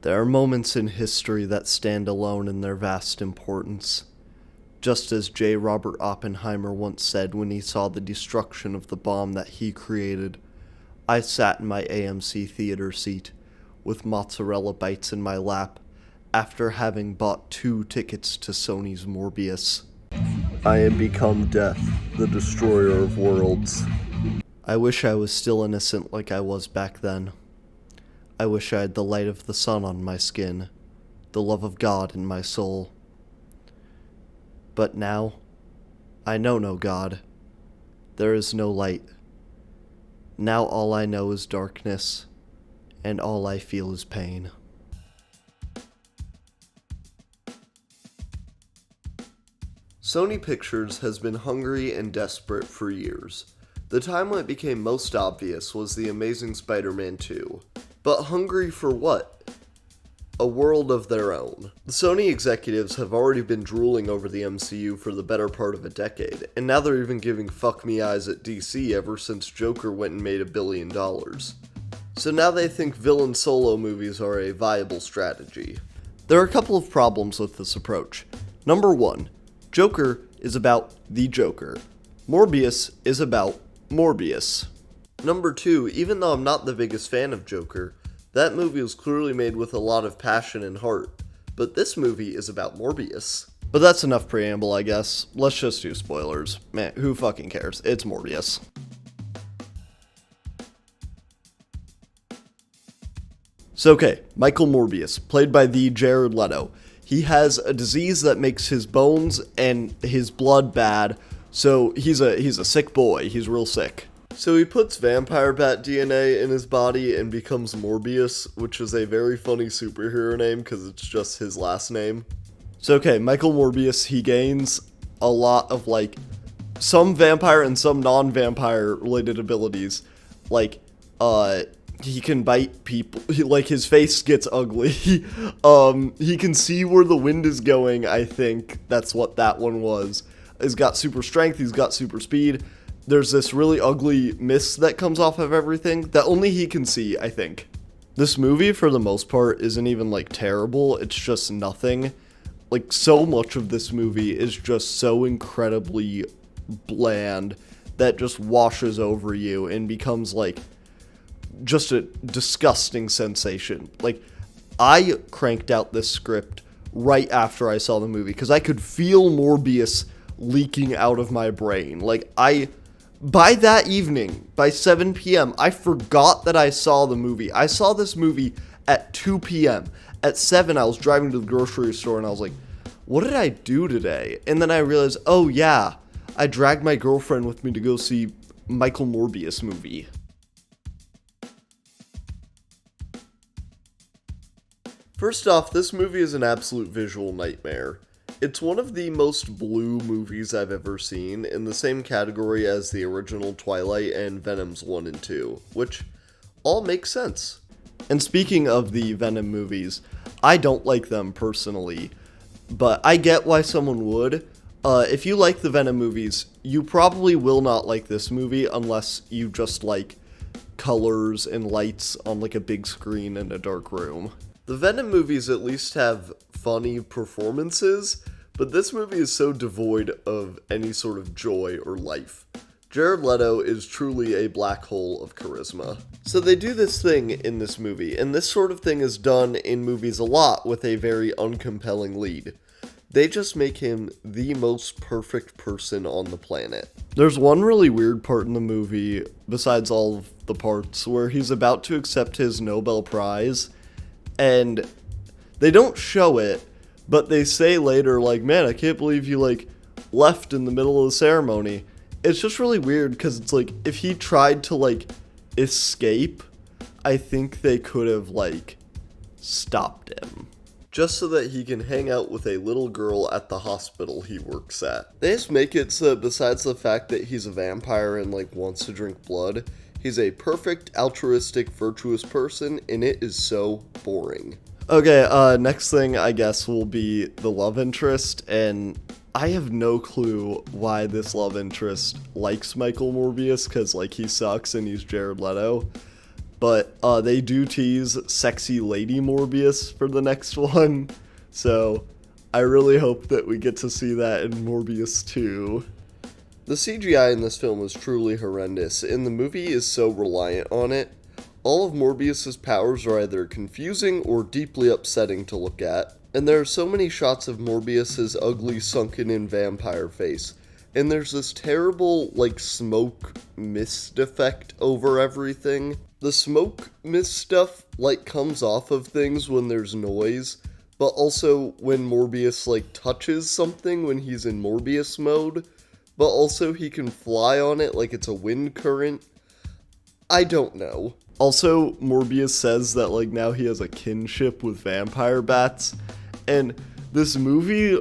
There are moments in history that stand alone in their vast importance. Just as J. Robert Oppenheimer once said when he saw the destruction of the bomb that he created, I sat in my AMC theater seat, with mozzarella bites in my lap, after having bought 2 tickets to Sony's Morbius. I am become death, the destroyer of worlds. I wish I was still innocent like I was back then. I wish I had the light of the sun on my skin, the love of God in my soul. But now, I know no God. There is no light. Now all I know is darkness, and all I feel is pain. Sony Pictures has been hungry and desperate for years. The time when it became most obvious was The Amazing Spider-Man 2. But hungry for what? A world of their own. The Sony executives have already been drooling over the MCU for the better part of a decade, and now they're even giving fuck me eyes at DC ever since Joker went and made $1 billion. So now they think villain solo movies are a viable strategy. There are a couple of problems with this approach. Number 1, Joker is about the Joker. Morbius is about Morbius. Number 2, even though I'm not the biggest fan of Joker, that movie was clearly made with a lot of passion and heart, but this movie is about Morbius. But that's enough preamble, I guess. Let's just do spoilers. Man, who fucking cares? It's Morbius. So okay, Michael Morbius, played by the Jared Leto. He has a disease that makes his bones and his blood bad, so he's a sick boy. He's real sick. So he puts vampire bat DNA in his body and becomes Morbius, which is a very funny superhero name because it's just his last name. So okay, Michael Morbius, he gains a lot of some vampire and some non-vampire related abilities. He can bite people, his face gets ugly. He can see where the wind is going, I think that's what that one was. He's got super strength, he's got super speed. There's this really ugly mist that comes off of everything that only he can see, I think. This movie, for the most part, isn't even, terrible. It's just nothing. So much of this movie is just so incredibly bland that just washes over you and becomes, just a disgusting sensation. I cranked out this script right after I saw the movie because I could feel Morbius leaking out of my brain. By that evening, by 7 p.m., I forgot that I saw the movie. I saw this movie at 2 p.m. At 7, I was driving to the grocery store and I was like, what did I do today? And then I realized, oh yeah, I dragged my girlfriend with me to go see Michael Morbius movie. First off, this movie is an absolute visual nightmare. It's one of the most blue movies I've ever seen, in the same category as the original Twilight and Venom's 1 and 2, which all makes sense. And speaking of the Venom movies, I don't like them personally, but I get why someone would. If you like the Venom movies, you probably will not like this movie unless you just like colors and lights on a big screen in a dark room. The Venom movies at least have funny performances, but this movie is so devoid of any sort of joy or life. Jared Leto is truly a black hole of charisma. So they do this thing in this movie, and this sort of thing is done in movies a lot with a very uncompelling lead. They just make him the most perfect person on the planet. There's one really weird part in the movie, besides all of the parts, where he's about to accept his Nobel Prize, and they don't show it, but they say later, man, I can't believe you, left in the middle of the ceremony. It's just really weird, because it's if he tried to, escape, I think they could have, stopped him. Just so that he can hang out with a little girl at the hospital he works at. They just make it so, besides the fact that he's a vampire and, wants to drink blood, he's a perfect, altruistic, virtuous person, and it is so boring. Okay, next thing, I guess, will be the love interest, and I have no clue why this love interest likes Michael Morbius, because, he sucks and he's Jared Leto. But they do tease sexy lady Morbius for the next one. So I really hope that we get to see that in Morbius 2. The CGI in this film is truly horrendous, and the movie is so reliant on it. All of Morbius's powers are either confusing or deeply upsetting to look at, and there are so many shots of Morbius's ugly sunken-in vampire face, and there's this terrible, smoke mist effect over everything. The smoke mist stuff, comes off of things when there's noise, but also when Morbius, touches something when he's in Morbius mode, but also he can fly on it like it's a wind current. I don't know. Also, Morbius says that, now he has a kinship with vampire bats, and this movie,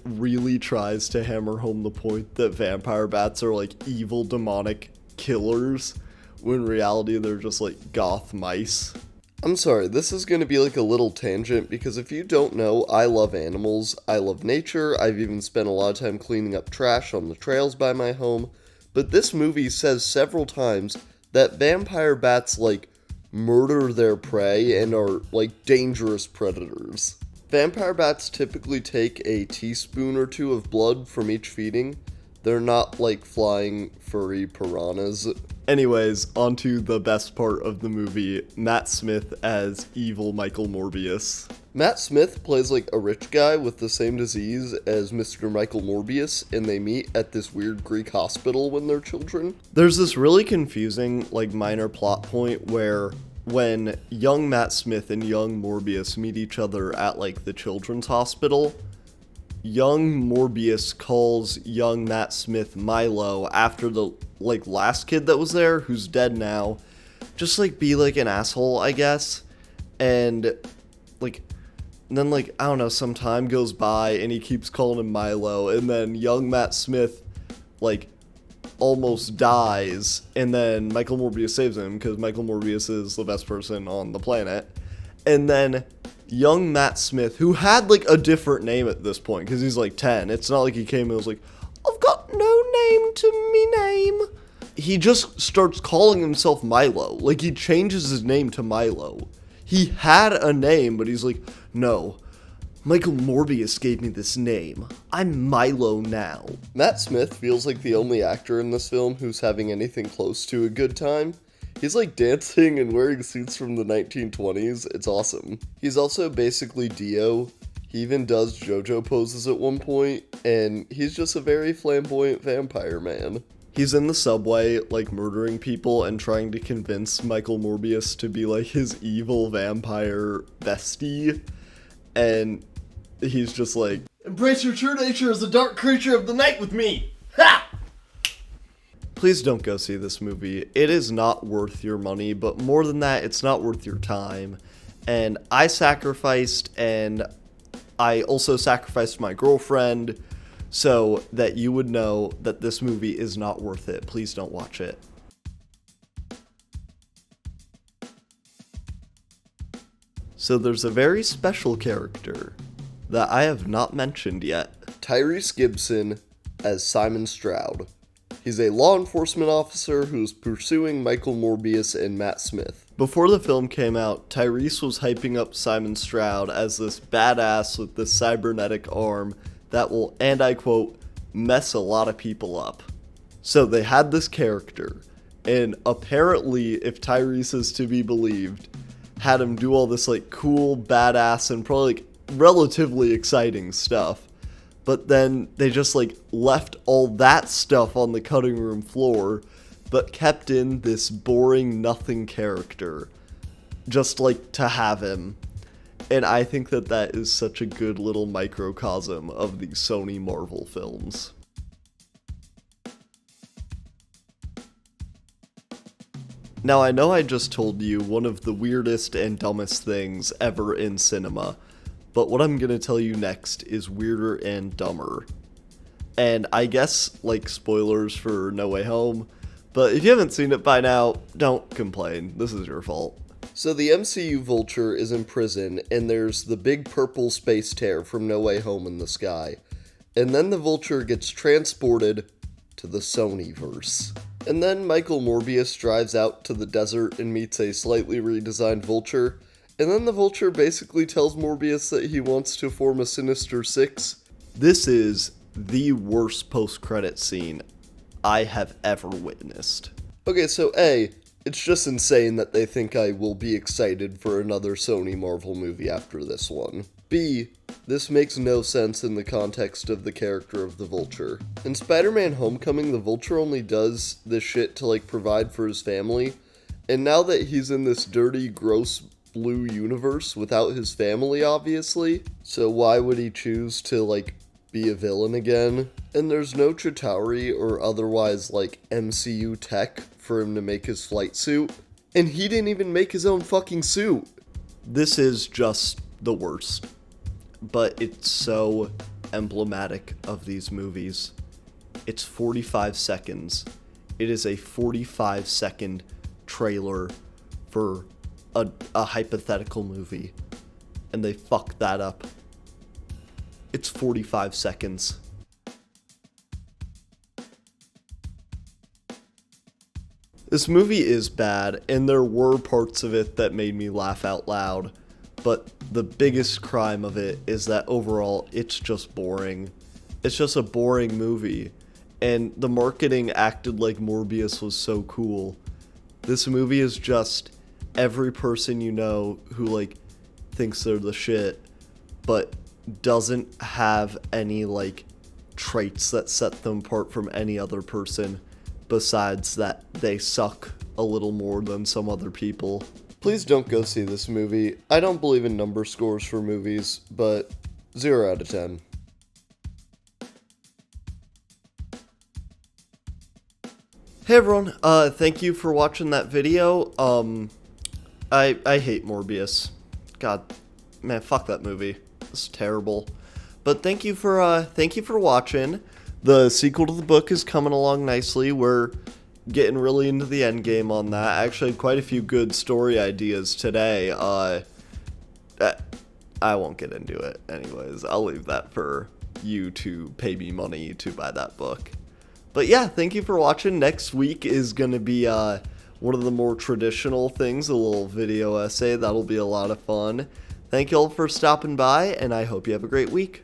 really tries to hammer home the point that vampire bats are, evil demonic killers, when in reality they're just, goth mice. I'm sorry, this is going to be a little tangent, because if you don't know, I love animals, I love nature, I've even spent a lot of time cleaning up trash on the trails by my home, but this movie says several times that vampire bats, murder their prey and are, dangerous predators. Vampire bats typically take a teaspoon or two of blood from each feeding. They're not flying furry piranhas. Anyways, onto the best part of the movie, Matt Smith as evil Michael Morbius. Matt Smith plays a rich guy with the same disease as Mr. Michael Morbius, and they meet at this weird Greek hospital when they're children. There's this really confusing, minor plot point where when young Matt Smith and young Morbius meet each other at, the children's hospital, young Morbius calls young Matt Smith Milo after the, last kid that was there, who's dead now, just, be, an asshole, I guess, and, then, I don't know, some time goes by, and he keeps calling him Milo, and then young Matt Smith, almost dies, and then Michael Morbius saves him, because Michael Morbius is the best person on the planet, and then young Matt Smith, who had, a different name at this point, because he's, 10, it's not like he came and was I've got no name to me name. He just starts calling himself Milo, he changes his name to Milo. He had a name, but he's no, Michael Morbius gave me this name. I'm Milo now. Matt Smith feels like the only actor in this film who's having anything close to a good time. He's dancing and wearing suits from the 1920s. It's awesome. He's also basically Dio. He even does JoJo poses at one point, and he's just a very flamboyant vampire man. He's in the subway, murdering people and trying to convince Michael Morbius to be, his evil vampire bestie. And he's just embrace your true nature as a dark creature of the night with me! Ha! Please don't go see this movie. It is not worth your money, but more than that, it's not worth your time. And I sacrificed, and I also sacrificed my girlfriend, so that you would know that this movie is not worth it. Please don't watch it. So there's a very special character that I have not mentioned yet. Tyrese Gibson as Simon Stroud. He's a law enforcement officer who's pursuing Michael Morbius and Matt Smith. Before the film came out, Tyrese was hyping up Simon Stroud as this badass with this cybernetic arm that will, and I quote, mess a lot of people up. So they had this character, and apparently, if Tyrese is to be believed, had him do all this cool, badass, and probably relatively exciting stuff. But then they just left all that stuff on the cutting room floor, but kept in this boring nothing character, just to have him. And I think that that is such a good little microcosm of the Sony Marvel films. Now I know I just told you one of the weirdest and dumbest things ever in cinema, but what I'm gonna tell you next is weirder and dumber. And I guess, spoilers for No Way Home, but if you haven't seen it by now, don't complain, this is your fault. So the MCU Vulture is in prison, and there's the big purple space tear from No Way Home in the sky. And then the Vulture gets transported to the Sonyverse. And then Michael Morbius drives out to the desert and meets a slightly redesigned Vulture. And then the Vulture basically tells Morbius that he wants to form a Sinister Six. This is the worst post-credit scene I have ever witnessed. Okay, so A, it's just insane that they think I will be excited for another Sony Marvel movie after this one. B, this makes no sense in the context of the character of the Vulture. In Spider-Man Homecoming, the Vulture only does this shit to, like, provide for his family, and now that he's in this dirty, gross blue universe without his family, obviously, so why would he choose to, like, be a villain again? And there's no Chitauri or otherwise, like, MCU tech for him to make his flight suit, and he didn't even make his own fucking suit. This is just the worst. But it's so emblematic of these movies. It's 45 seconds. It is a 45-second trailer for a hypothetical movie. And they fucked that up. It's 45 seconds. This movie is bad, and there were parts of it that made me laugh out loud. But the biggest crime of it is that overall, it's just boring. It's just a boring movie. And the marketing acted like Morbius was so cool. This movie is just every person you know who, like, thinks they're the shit, but doesn't have any, like, traits that set them apart from any other person, besides that they suck a little more than some other people. Please don't go see this movie. I don't believe in number scores for movies, but 0 out of 10. Hey everyone, thank you for watching that video. I hate Morbius. God, man, fuck that movie. It's terrible. But thank you for watching. The sequel to the book is coming along nicely. We're getting really into the end game on that. Actually, quite a few good story ideas today. I won't get into it anyways. I'll leave that for you to pay me money to buy that book. But yeah, thank you for watching. Next week is going to be one of the more traditional things, a little video essay. That'll be a lot of fun. Thank you all for stopping by, and I hope you have a great week.